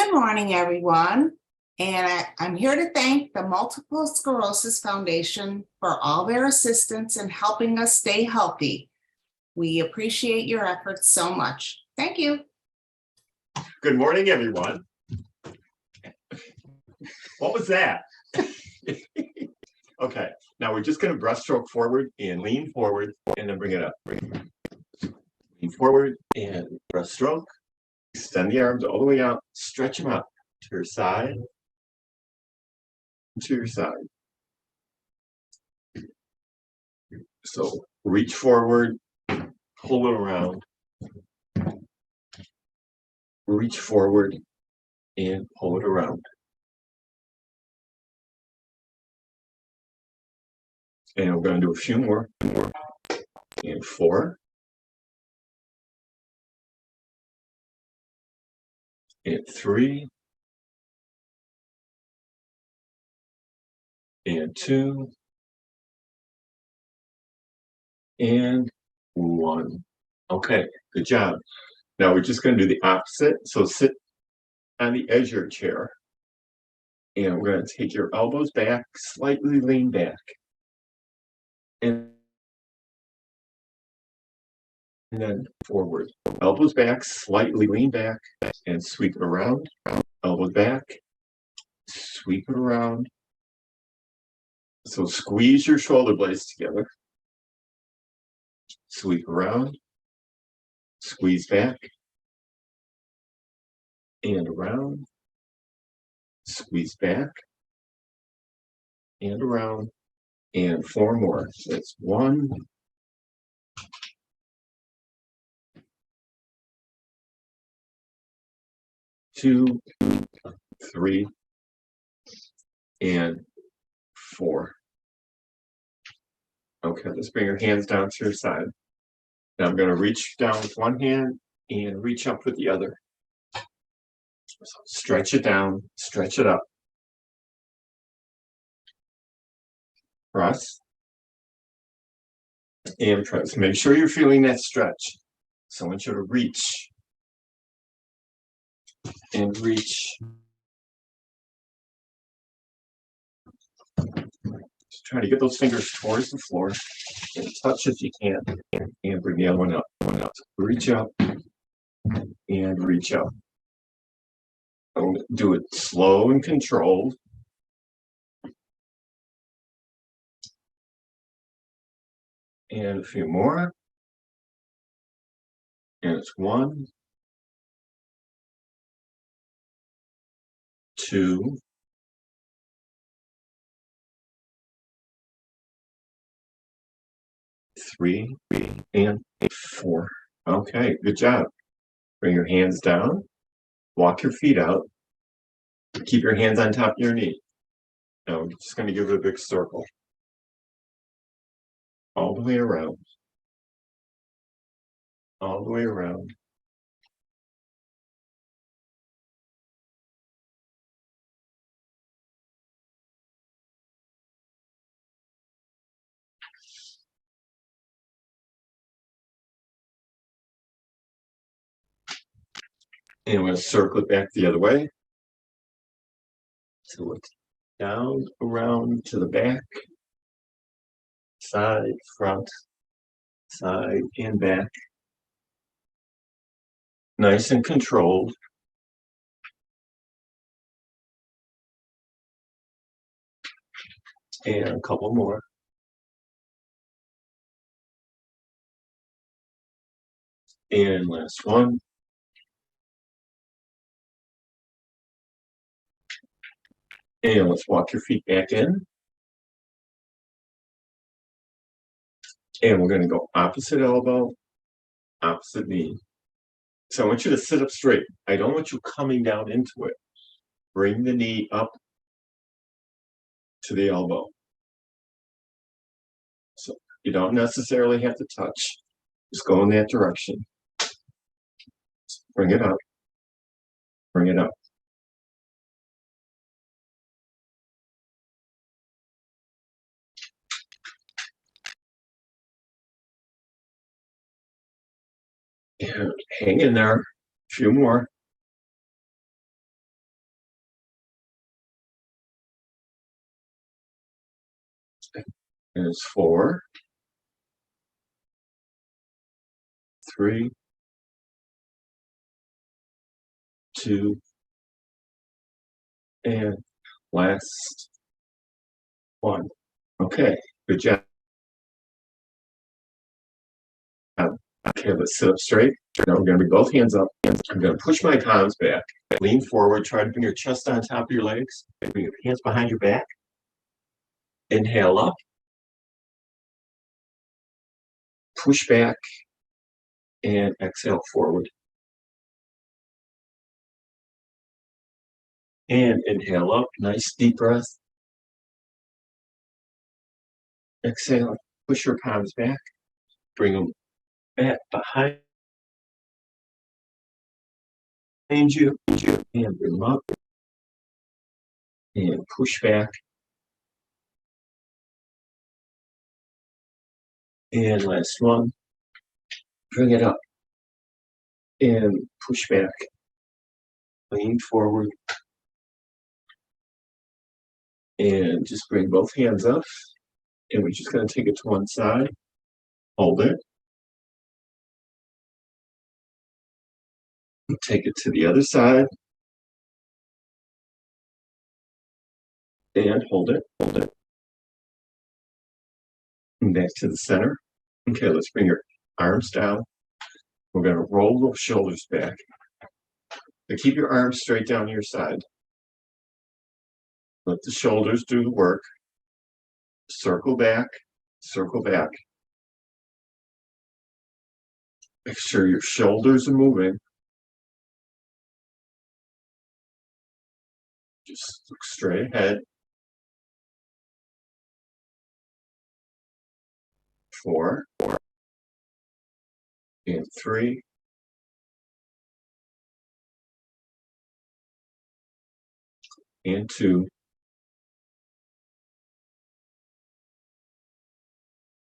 Good morning, everyone. And I'm here to thank the Multiple Sclerosis Foundation for all their assistance in helping us stay healthy. We appreciate your efforts so much. Thank you. Good morning, everyone. What was that? Okay, now we're just going to breaststroke forward and lean forward and then bring it up. Lean forward and breaststroke. Extend the arms all the way out. Stretch them out to your side. To your side. So reach forward, pull it around. Reach forward and pull it around. And we're going to do a few more. And 4. And 3. And 2. And 1. Okay, good job. Now we're just going to do the opposite. So sit on the edge of your chair. And we're going to take your elbows back, slightly lean back. And then forward. Elbows back, slightly lean back, and sweep it around. Elbows back, sweep it around. So squeeze your shoulder blades together. Sweep around. Squeeze back. And around. Squeeze back. And around. And 4 more. So that's 1. 2, 3, and 4. Okay, let's bring your hands down to your side. Now I'm going to reach down with one hand and reach up with the other. So stretch it down, stretch it up. Press. And press. Make sure you're feeling that stretch. So I want you to reach. And reach. Just try to get those fingers towards the floor and touch if you can. And bring the other one up. Reach up and reach up. Do it slow and controlled. And a few more. And it's 1, 2, 3, and 4. Okay, good job. Bring your hands down. Walk your feet out. Keep your hands on top of your knee. Now I'm just going to give it a big circle. All the way around. All the way around. And I'm going to circle it back the other way. So it's down, around to the back, side, front, side, and back. Nice and controlled. And a couple more. And last one. And let's walk your feet back in. And we're going to go opposite elbow, opposite knee. So I want you to sit up straight. I don't want you coming down into it. Bring the knee up to the elbow. So you don't necessarily have to touch. Just go in that direction. Bring it up. Bring it up. And hang in there. A few more. is 4, 3, 2, and last 1. Okay, good job. Okay, let's sit up straight. Now we're going to bring both hands up. I'm going to push my palms back. Lean forward. Try to bring your chest on top of your legs. Bring your hands behind your back. Inhale up. Push back. And exhale forward. And inhale up. Nice deep breath. Exhale. Push your palms back. Bring them back behind you. And bring them up. And push back. And last one. Bring it up. And push back. Lean forward. And just bring both hands up. And we're just going to take it to one side. Hold it. Take it to the other side. And hold it. And back to the center. Okay, let's bring your arms down. We're going to roll the shoulders back. Now keep your arms straight down to your side. Let the shoulders do the work. Circle back, circle back. Make sure your shoulders are moving. Just look straight ahead. 4, and 3, and 2,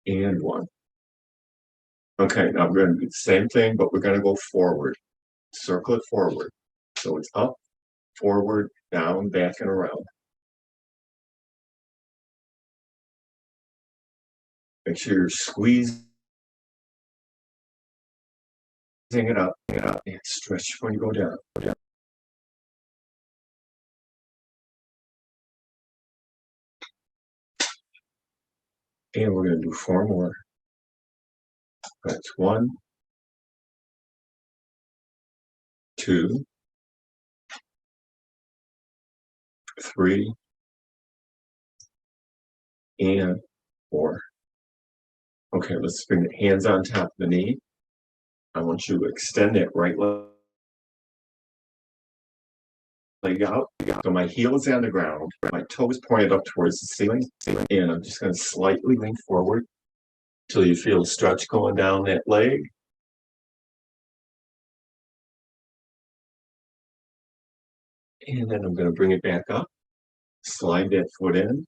and 1. Okay, now we're going to do the same thing, but we're going to go forward. Circle it forward. So it's up, forward, down, back, and around. Make sure you're squeezing it up, and stretch when you go down. And we're going to do 4 more. That's 1, 2, 3, and 4. Okay, let's bring the hands on top of the knee. I want you to extend that right leg out. So my heel is on the ground, my toe is pointed up towards the ceiling, and I'm just going to slightly lean forward until you feel a stretch going down that leg. And then I'm going to bring it back up, slide that foot in,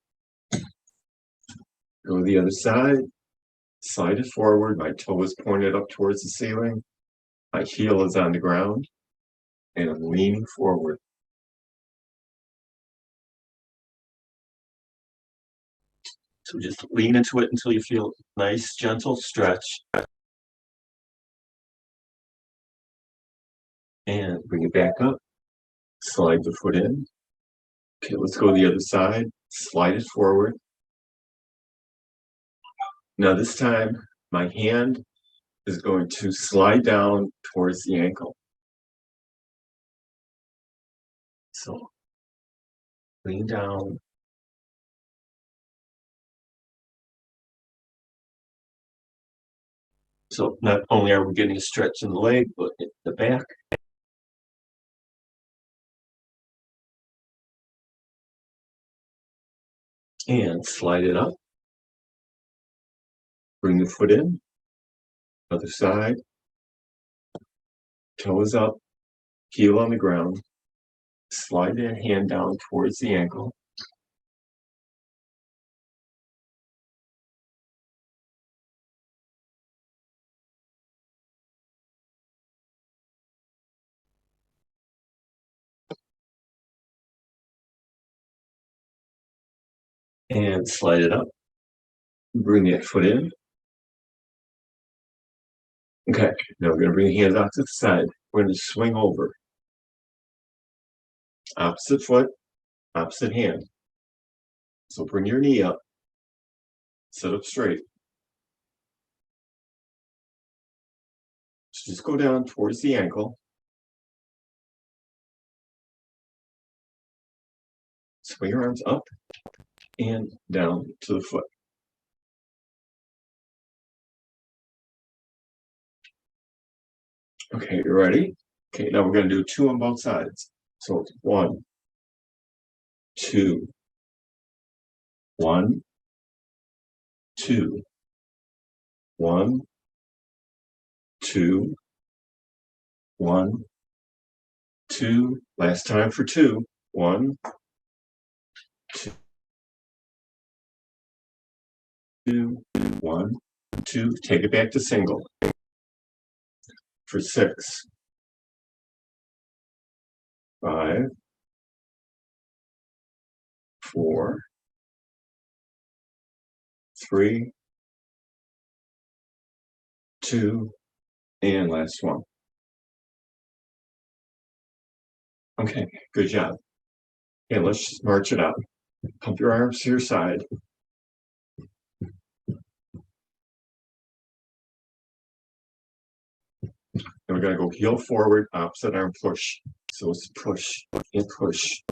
go to the other side, slide it forward, my toe is pointed up towards the ceiling, my heel is on the ground, and I'm leaning forward. So just lean into it until you feel a nice, gentle stretch. And bring it back up. Slide the foot in. Okay, let's go to the other side. Slide it forward. Now this time, my hand is going to slide down towards the ankle. So lean down. So not only are we getting a stretch in the leg, but in the back. And slide it up. Bring the foot in. Other side. Toes up. Heel on the ground. Slide that hand down towards the ankle. And slide it up. Bring that foot in. Okay, now we're going to bring the hands out to the side. We're going to swing over. Opposite foot, opposite hand. So bring your knee up. Sit up straight. So just go down towards the ankle. Swing your arms up and down to the foot. Okay, you ready? Okay, now we're going to do 2 on both sides. So it's 1, 2, 1, 2, 1, 2, 1, 2. Last time for 2. 1, 2, 1, 2. Take it back to single. For 6, 5, 4, 3, 2, and last one. Okay, good job. Okay, let's just march it out. Pump your arms to your side. And we're going to go heel forward, opposite arm push. So it's push and push.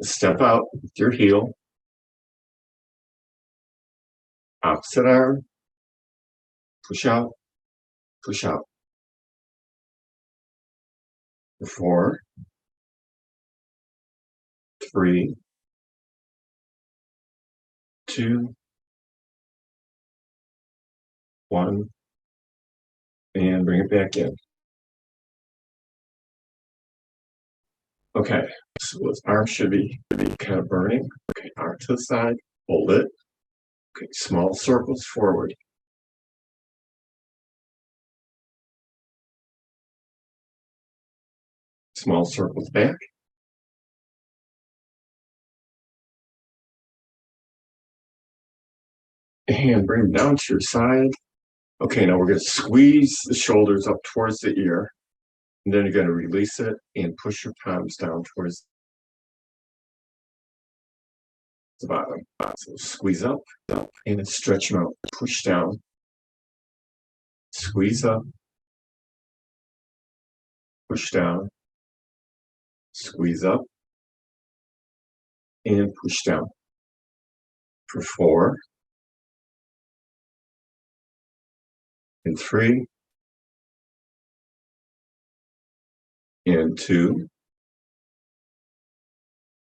Step out with your heel. Opposite arm. Push out. Push out. 4, 3, 2, 1. And bring it back in. Okay, so this arm should be kind of burning. Okay, arm to the side, hold it. Okay, small circles forward. Small circles back. And bring them down to your side. Okay, now we're going to squeeze the shoulders up towards the ear. And then you're going to release it and push your palms down towards the bottom. So squeeze up, and then stretch them out. Push down. Squeeze up. Push down. Squeeze up. And push down. For 4. And 3. And 2.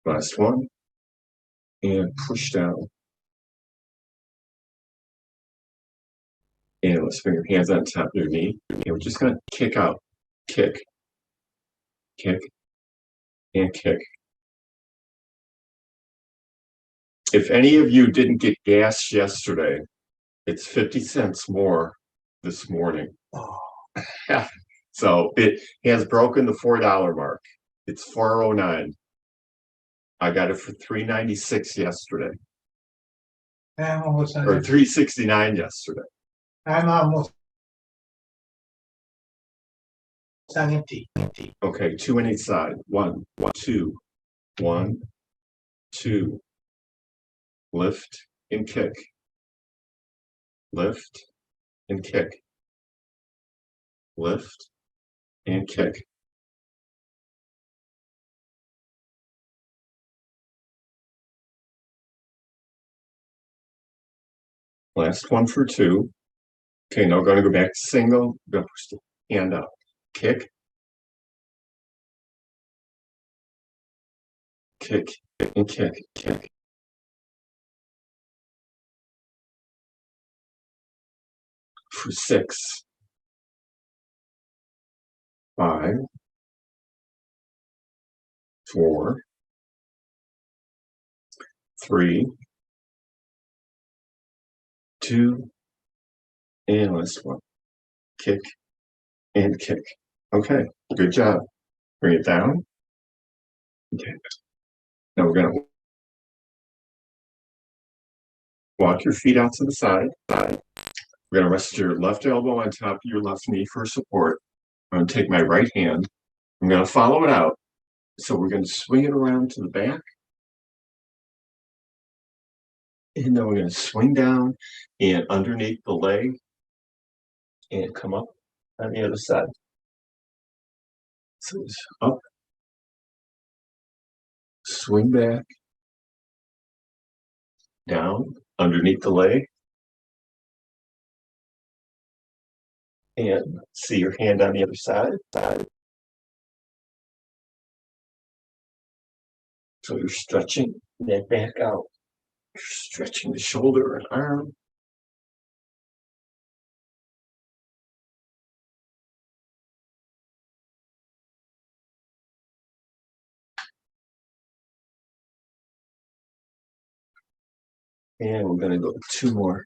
Last one. And push down. And let's bring your hands on top of your knee. And we're just going to kick out. Kick. Kick. And kick. If any of you didn't get gas yesterday, it's 50 cents more this morning. Oh. So it has broken the $4 mark. It's $4.09. I got it for $3.96 yesterday. I'm almost or $3.69 yesterday. I'm almost empty. Okay, 2 on each side. 1, 2, 1, 2. Lift and kick. Lift and kick. Lift and kick. Last one for 2. Okay, now we're going to go back to single. We're going to push the hand up. Kick. Kick and kick. Kick. For 6. 5. 4. 3. 2. And last one. Kick and kick. Okay, good job. Bring it down. Okay. Now we're going to Walk your feet out to the side. We're going to rest your left elbow on top of your left knee for support. I'm going to take my right hand. I'm going to follow it out. So we're going to swing it around to the back. And then we're going to swing down and underneath the leg and come up on the other side. So it's up, swing back, down, underneath the leg. And see your hand on the other side. So you're stretching that back out. You're stretching the shoulder and arm. And we're going to go 2 more.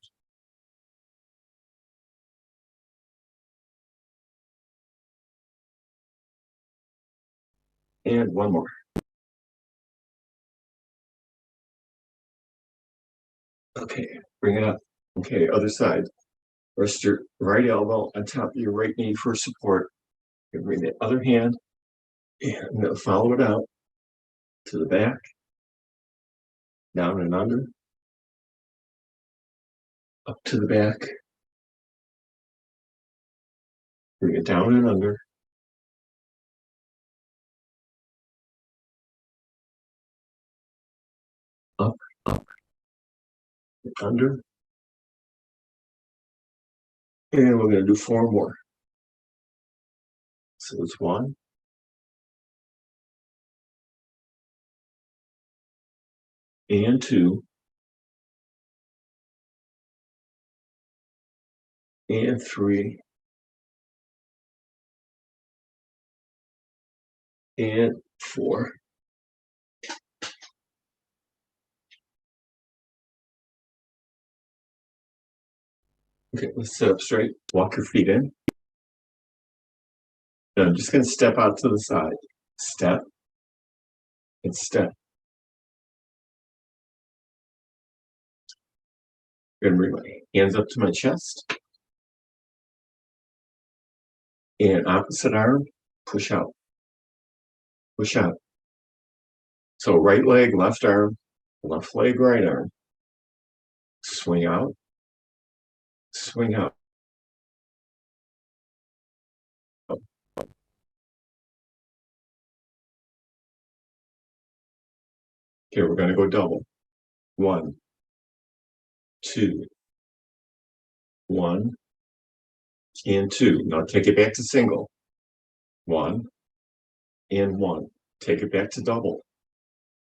And 1 more. Okay, bring it up. Okay, other side. Rest your right elbow on top of your right knee for support. You bring the other hand and I'm going to follow it out to the back, down and under, up to the back, bring it down and under, up, under, and we're going to do 4 more. So it's 1, and 2, and 3, and 4. Okay, let's sit up straight. Walk your feet in. Now I'm just going to step out to the side. Step and step. I'm going to bring my hands up to my chest. And opposite arm, push out. Push out. So right leg, left arm, left leg, right arm. Swing out. Swing out. Okay, we're going to go double. 1, 2, 1, and 2. Now take it back to single. 1, and 1. Take it back to double.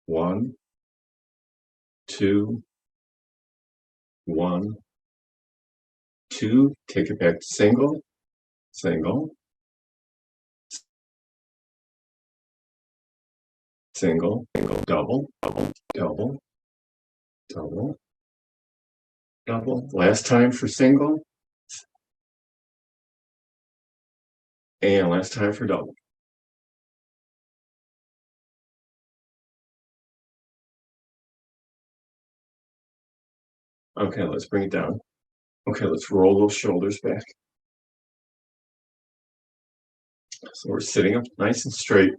1, 2, 1, 2. Take it back to single. Single. Single. Double. Double. Double. Double. Last time for single. And last time for double. Okay, let's bring it down. Okay, let's roll those shoulders back. So we're sitting up nice and straight.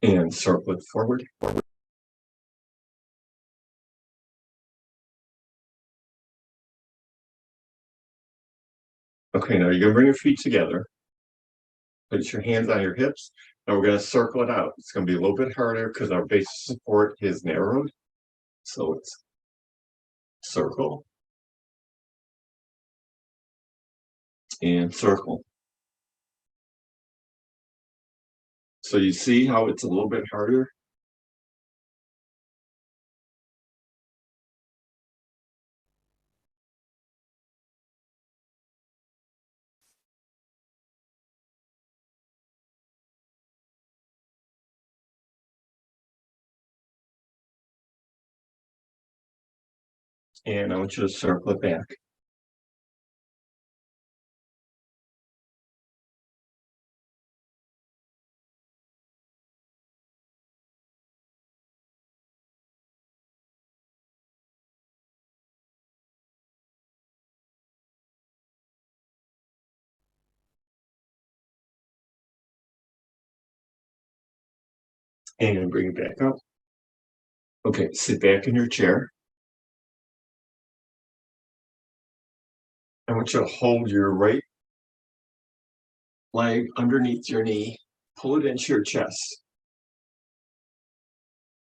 And circle it forward. Okay, now you're going to bring your feet together. Put your hands on your hips. Now we're going to circle it out. It's going to be a little bit harder because our base of support is narrowed. So it's circle and circle. So you see how it's a little bit harder? And I want you to circle it back. and bring it back up. Okay, sit back in your chair. I want you to hold your right leg underneath your knee, pull it into your chest.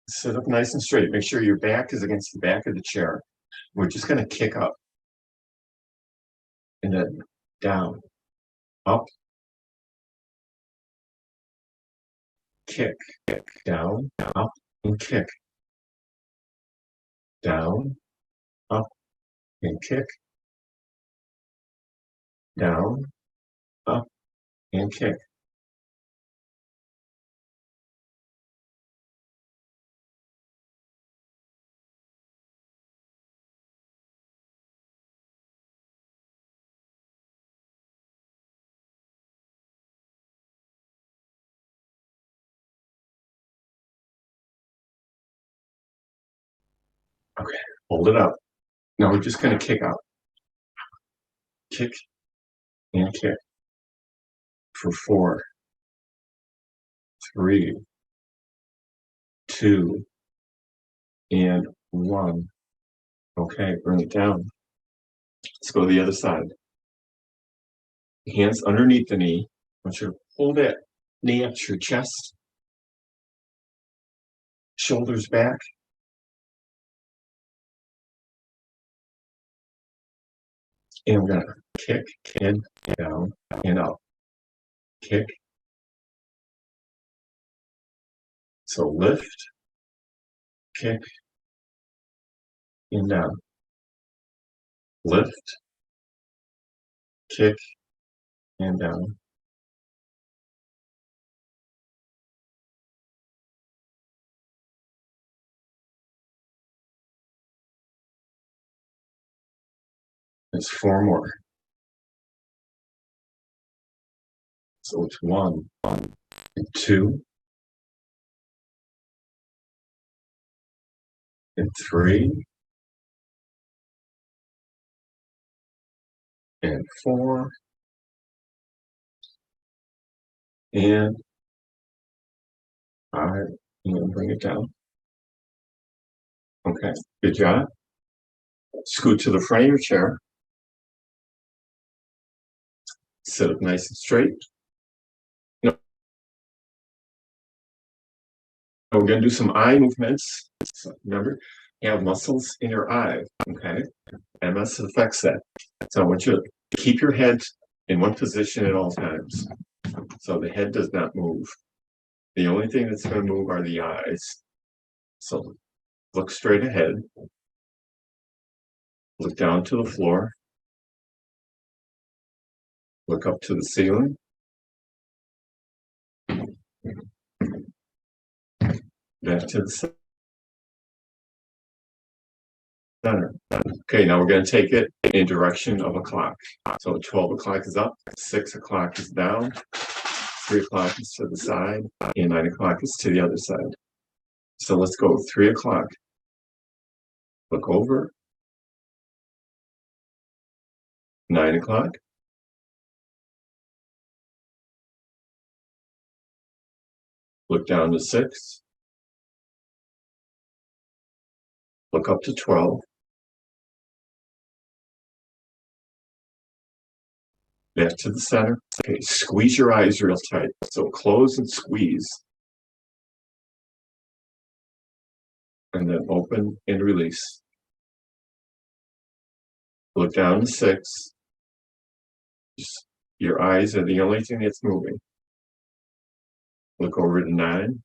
Sit up nice and straight. Make sure your back is against the back of the chair. We're just going to kick up and then down, up, kick, down, up, and kick. Down, up, and kick. Down, up, and kick. Okay, hold it up. Now we're just going to kick out. Kick and kick for 4, 3, 2, and 1. Okay, bring it down. Let's go to the other side. Hands underneath the knee. I want you to hold that knee up to your chest. Shoulders back. And we're going to kick and down and up. Kick. So lift, kick, and down. Lift, kick, and down. There's 4 more. So it's 1, and 2, and 3, and 4, and 5, and bring it down. Okay, good job. Scoot to the front of your chair. Sit up nice and straight. Now, we're going to do some eye movements. So remember, you have muscles in your eye, okay? MS affects that. So I want you to keep your head in one position at all times. So the head does not move. The only thing that's going to move are the eyes. So look straight ahead. Look down to the floor. Look up to the ceiling. Back to the center. Okay, now we're going to take it in direction of a clock. So 12 o'clock is up, 6 o'clock is down, 3 o'clock is to the side, and 9 o'clock is to the other side. So let's go 3 o'clock. Look over. 9 o'clock. Look down to 6. Look up to 12. Back to the center. Okay, squeeze your eyes real tight. So close and squeeze. And then open and release. Look down to 6. Just, your eyes are the only thing that's moving. Look over to 9.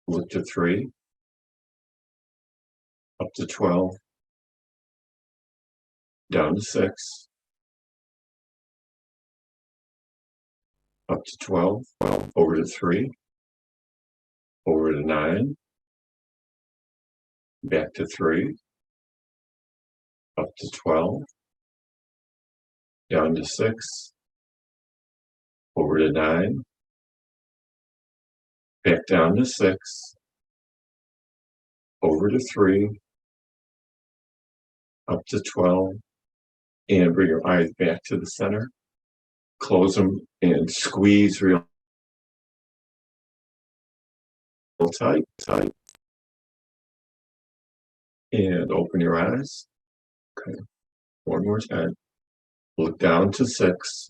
Look to 3. Up to 12. Down to 6. Up to 12. Over to 3. Over to 9. Back to 3. Up to 12. Down to 6. Over to 9. Back down to 6. Over to 3. Up to 12. And bring your eyes back to the center. Close them and squeeze real tight. And open your eyes. Okay. One more time. Look down to 6.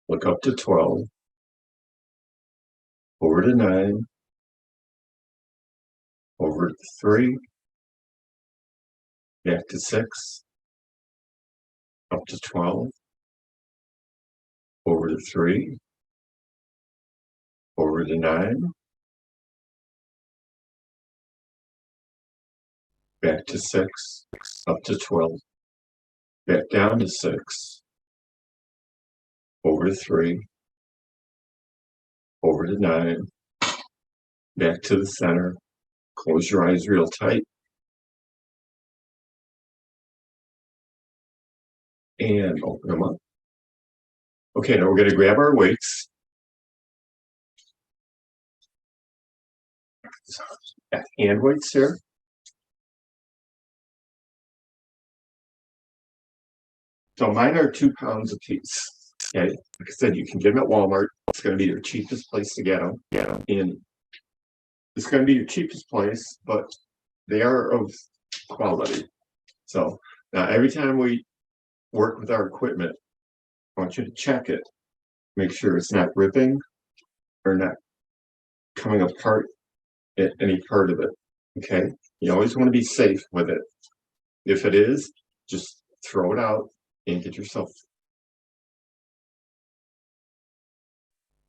Look up to 12. Over to 9. Over to 3. Back to 6. Up to 12. Over to 3. Over to 9. Back to 6. Up to 12. Back down to 6. Over to 3. Over to 9. Back to the center. Close your eyes real tight. And open them up. Okay, now we're going to grab our weights. Hand weights here. So mine are 2 pounds a piece. Okay, like I said, you can get them at Walmart. It's going to be your cheapest place to get them. And it's going to be your cheapest place, but they are of quality. So now every time we work with our equipment, I want you to check it. Make sure it's not ripping or not coming apart at any part of it. Okay, you always want to be safe with it. If it is, just throw it out and get yourself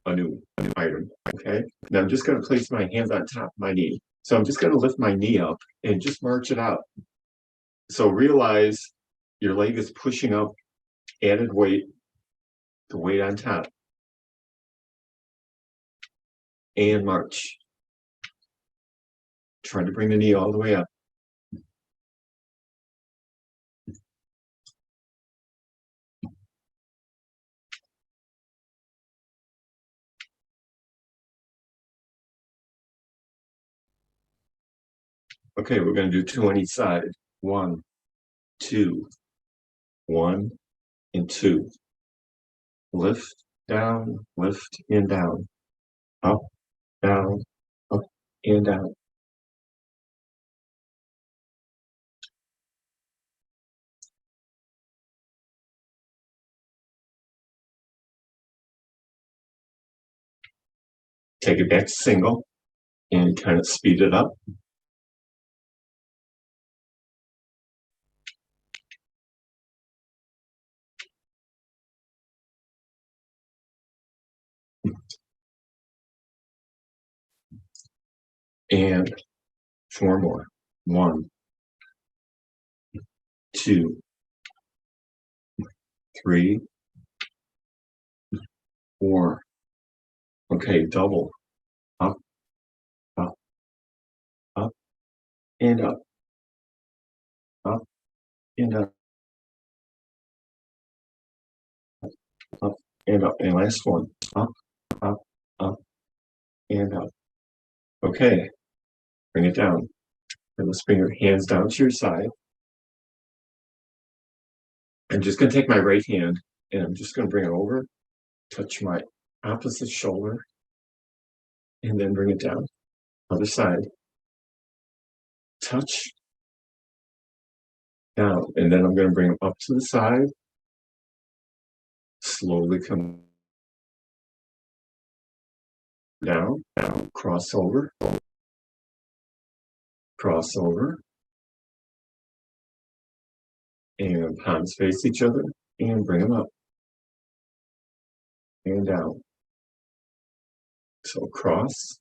a new item. Okay, now I'm just going to place my hands on top of my knee. So I'm just going to lift my knee up and just march it out. So realize your leg is pushing up added weight, the weight on top, and march. Trying to bring the knee all the way up. Okay, we're going to do 2 on each side. 1, 2, 1, and 2. Lift, down, lift, and down. Up, down, up, and down. Take it back to single and kind of speed it up. And 4 more. 1, 2, 3, 4. Okay, double. Up, up, up, and up. Up, and up. Up, and up. And last one. Up, up, up, and up. Okay, bring it down. And let's bring your hands down to your side. I'm just going to take my right hand and I'm just going to bring it over, touch my opposite shoulder, and then bring it down. Other side. Touch. Down. And then I'm going to bring them up to the side. Slowly come down, cross over, and palms face each other, and bring them up, and down. So cross,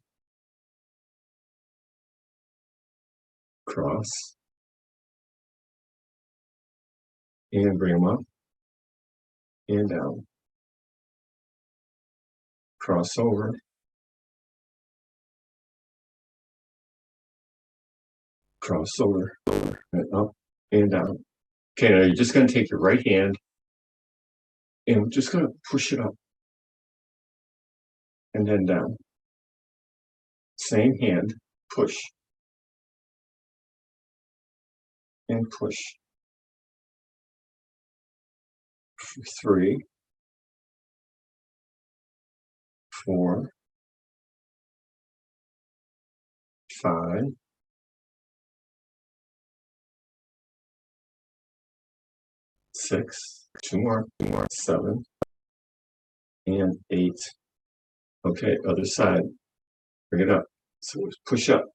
and bring them up, and down. Cross over, and up, and down. Okay, now you're just going to take your right hand, and we're just going to push it up, and then down. Same hand, push, and push. 3, 4, 5, 6, 2 more, 7, and 8. Okay, other side. Bring it up. So push up.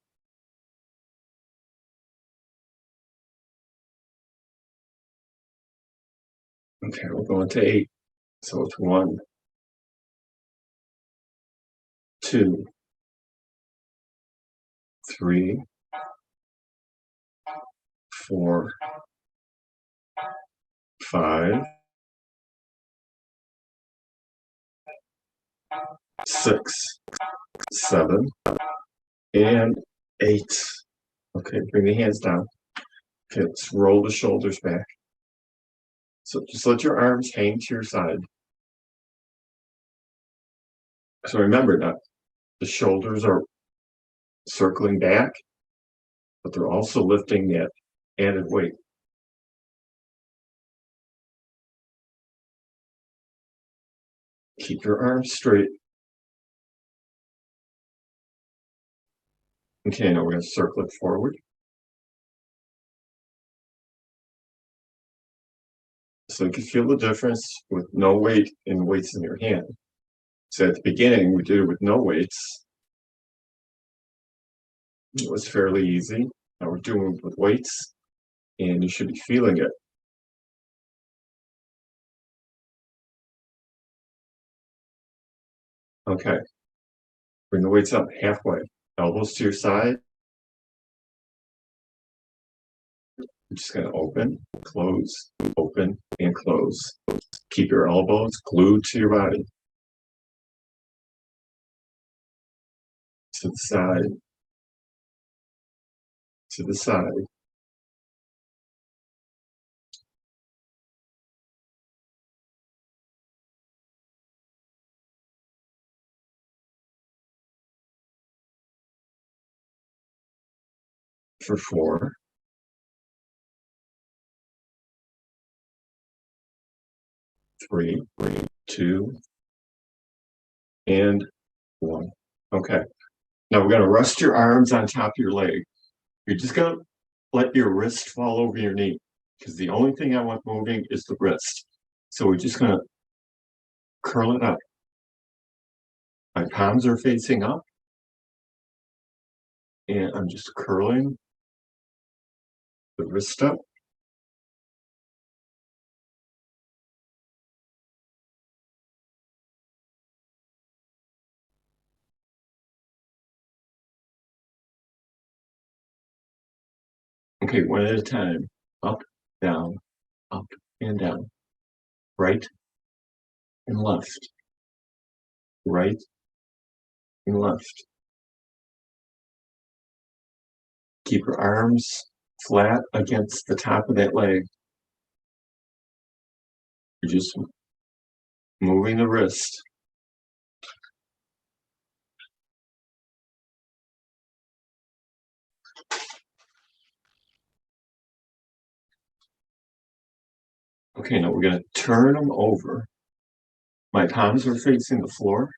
Okay, we're going to 8. So it's 1, 2, 3, 4, 5, 6, 7, and 8. Okay, bring the hands down. Okay, let's roll the shoulders back. So just let your arms hang to your side. So remember that the shoulders are circling back, but they're also lifting that added weight. Keep your arms straight. Okay, now we're going to circle it forward. So you can feel the difference with no weight and weights in your hand. So at the beginning, we did it with no weights. It was fairly easy. Now we're doing it with weights, and you should be feeling it. Okay. Bring the weights up halfway. Elbows to your side. You're just going to open, and close. Keep your elbows glued to your body. To the side. To the side. For 4. 3, 2, and 1. Okay. Now we're going to rest your arms on top of your leg. You're just going to let your wrist fall over your knee, because the only thing I want moving is the wrist. So we're just going to curl it up. My palms are facing up, and I'm just curling the wrist up. Okay, one at a time. Up, down, up, and down. Right and left. Right and left. Keep your arms flat against the top of that leg. You're just moving the wrist. Okay, now we're going to turn them over. My palms are facing the floor,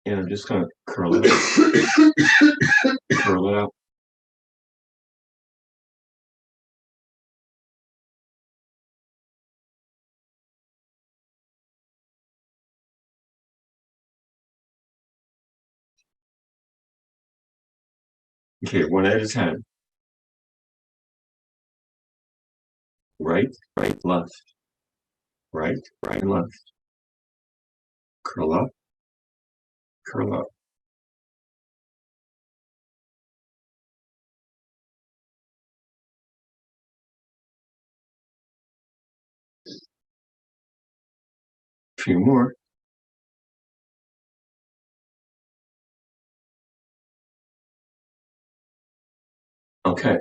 and I'm just going to curl it up. Curl it up. Okay, one at a time. Right, left. Right, and left. Curl up, curl up. A few more. Okay,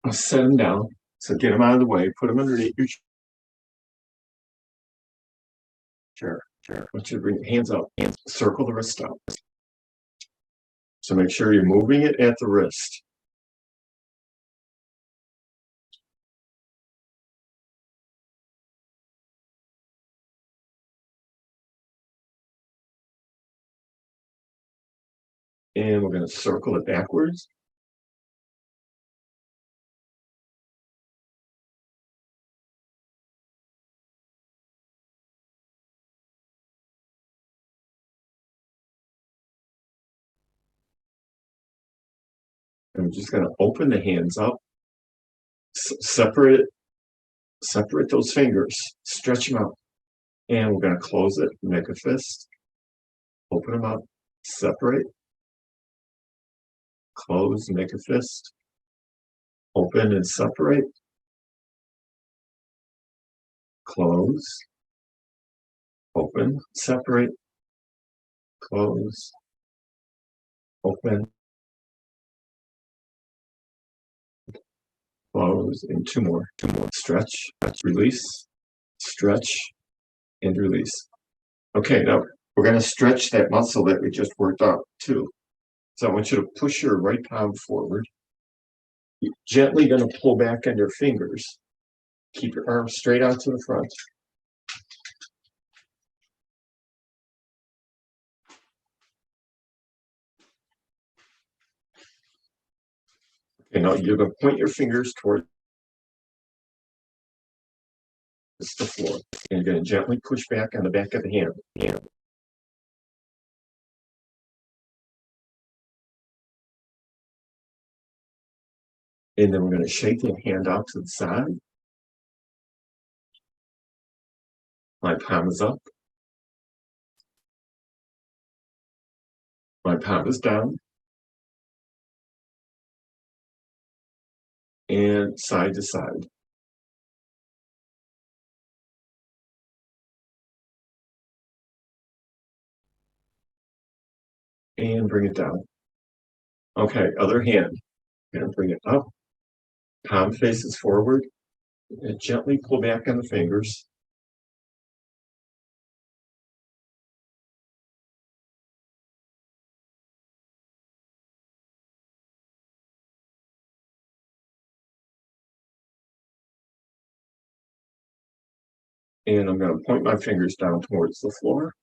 I'll set them down. So get them out of the way, put them underneath your chair. I want you to bring your hands up, circle the wrist up. So make sure you're moving it at the wrist. And we're going to circle it backwards. And we're just going to open the hands up, separate those fingers, stretch them out. And we're going to close it, make a fist, open them up, separate, close, make a fist, open and separate, close, open, separate, close, open, close, and two more, stretch, release, stretch, and release. Okay, now we're going to stretch that muscle that we just worked out too. So I want you to push your right palm forward. You're gently going to pull back on your fingers. Keep your arms straight out to the front. Okay, now you're going to point your fingers towards the floor. And you're going to gently push back on the back of the hand. And then we're going to shake that hand out to the side. My palm is up. My palm is down. And side to side. And bring it down. Okay, other hand. I'm going to bring it up. Palm faces forward. And gently pull back on the fingers. And I'm going to point my fingers down towards the floor.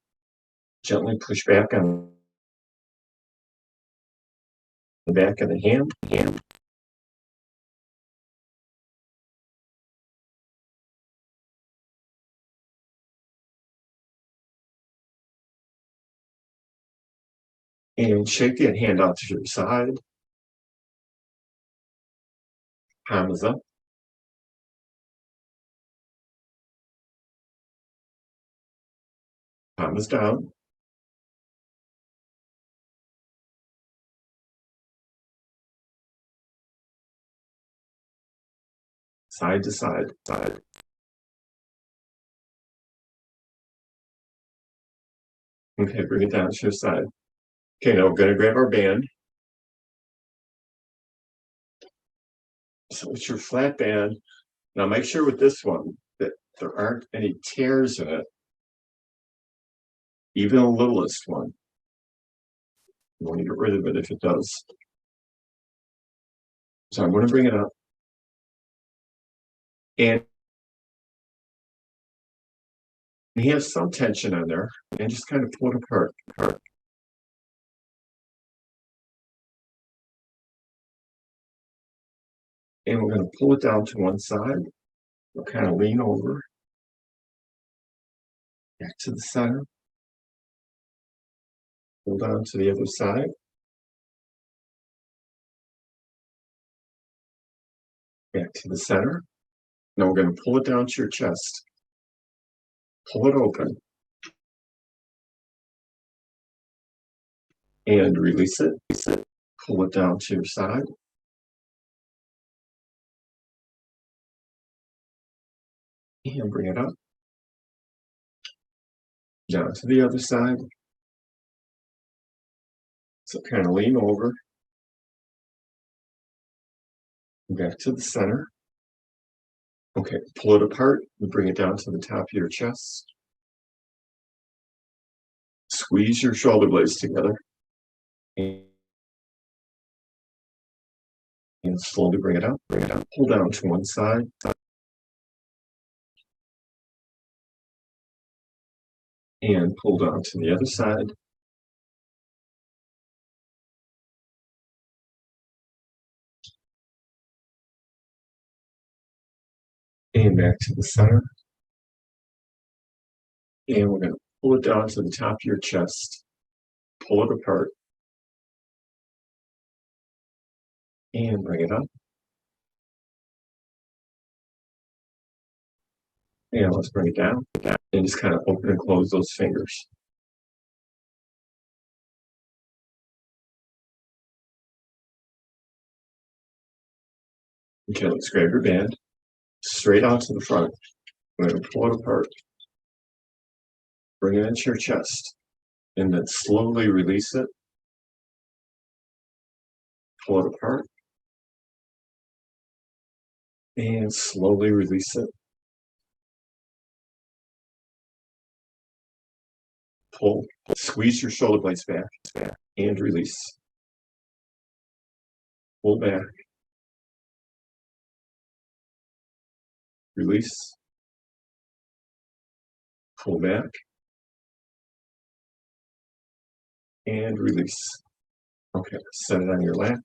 Gently push back on the back of the hand. And shake that hand out to your side. Palm is up. Palm is down. Side to side. Okay, bring it down to your side. Okay, now we're going to grab our band. So it's your flat band. Now make sure with this one that there aren't any tears in it. Even the littlest one. You want to get rid of it if it does. So I'm going to bring it up. And he has some tension on there. And just kind of pull it apart. And we're going to pull it down to one side. We'll kind of lean over. Back to the center. Pull down to the other side. Back to the center. Now we're going to pull it down to your chest. Pull it open. And release it. Pull it down to your side. And bring it up. Down to the other side. So kind of lean over. Back to the center. Okay, pull it apart and bring it down to the top of your chest. Squeeze your shoulder blades together. And slowly bring it up. Pull down to one side. And pull down to the other side. And back to the center. And we're going to pull it down to the top of your chest. Pull it apart. And bring it up. And let's bring it down. And just kind of open and close those fingers. Okay, let's grab your band. Straight out to the front. We're going to pull it apart. Bring it into your chest. And then slowly release it. Pull it apart. And slowly release it. Pull. Squeeze your shoulder blades back. And release. Pull back. Release. Pull back. And release. Okay, set it on your lap.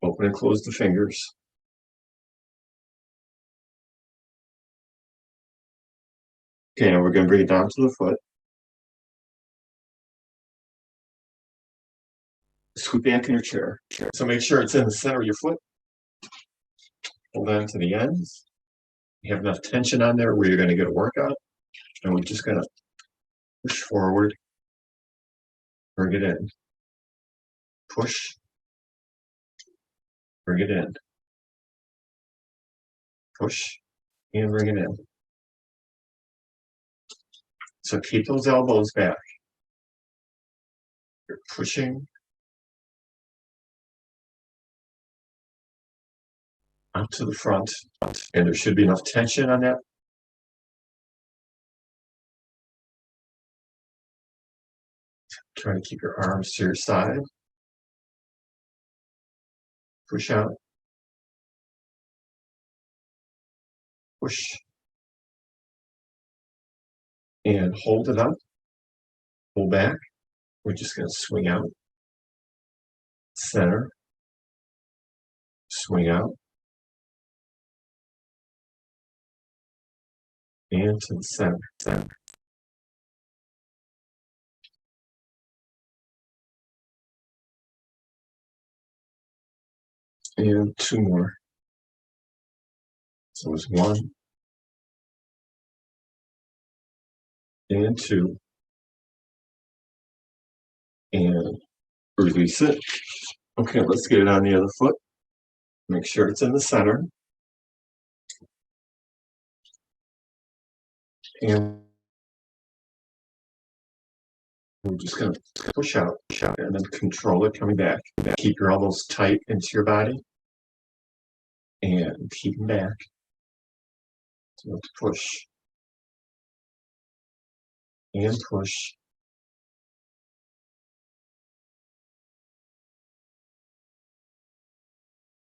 Open and close the fingers. Okay, now we're going to bring it down to the foot. Scoot back in your chair. So make sure it's in the center of your foot. Hold on to the ends. You have enough tension on there where you're going to get a workout. And we're just going to push forward. Bring it in. Push. Bring it in. Push. And bring it in. So keep those elbows back. You're pushing out to the front, and there should be enough tension on that. Try to keep your arms to your side. Push out. Push. And hold it up. Pull back. We're just going to swing out. Center. Swing out. And to the center. And two more. So it's 1 and 2. And release it. Okay, let's get it on the other foot. Make sure it's in the center. And we're just going to push out, and then control it coming back. Keep your elbows tight into your body. And keep them back. So let's push. And push.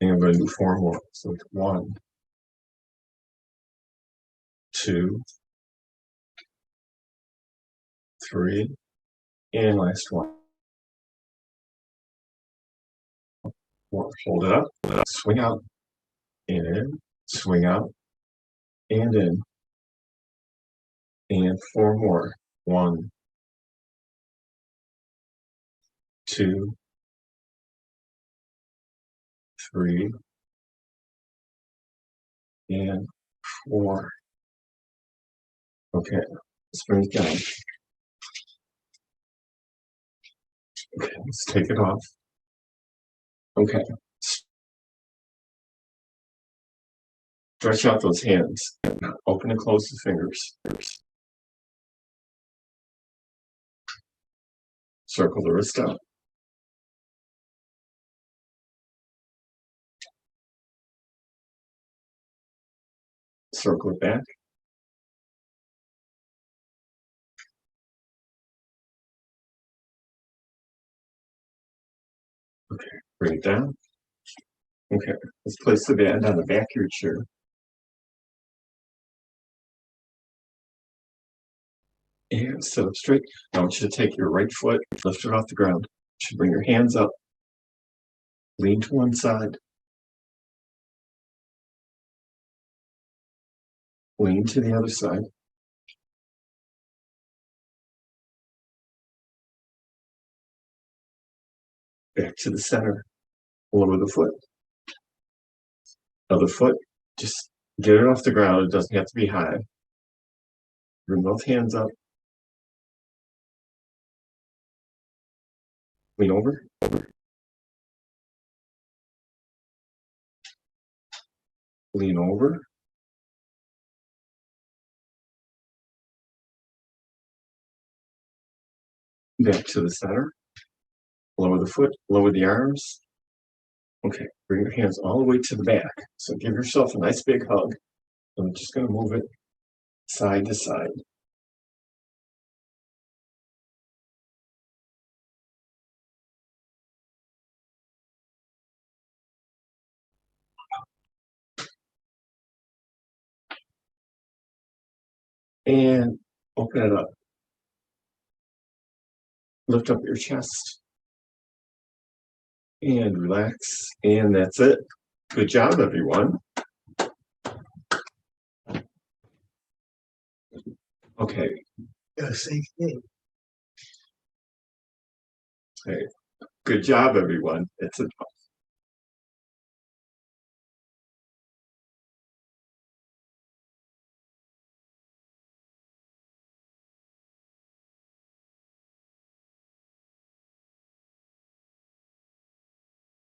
And I'm going to do 4 more. So it's 1, 2, 3, and last one. Hold it up, swing out, and in, swing out, and in, and 4 more. 1, 2, 3, and 4. Okay, let's bring it down. Okay, let's take it off. Okay. Stretch out those hands. Open and close the fingers. Circle the wrist out. Circle it back. Okay, bring it down. Okay, let's place the band on the back of your chair. And sit up straight. I want you to take your right foot, lift it off the ground. You should bring your hands up. Lean to one side. Lean to the other side. Back to the center. Lower the foot. Other foot. Just get it off the ground. It doesn't have to be high. Bring both hands up. Lean over. Lean over. Back to the center. Lower the foot, lower the arms. Okay, bring your hands all the way to the back. So give yourself a nice big hug. I'm just going to move it side to side. And open it up. Lift up your chest. And relax. And that's it. Good job, everyone. Okay. Got a safe day. Good job, everyone. It's a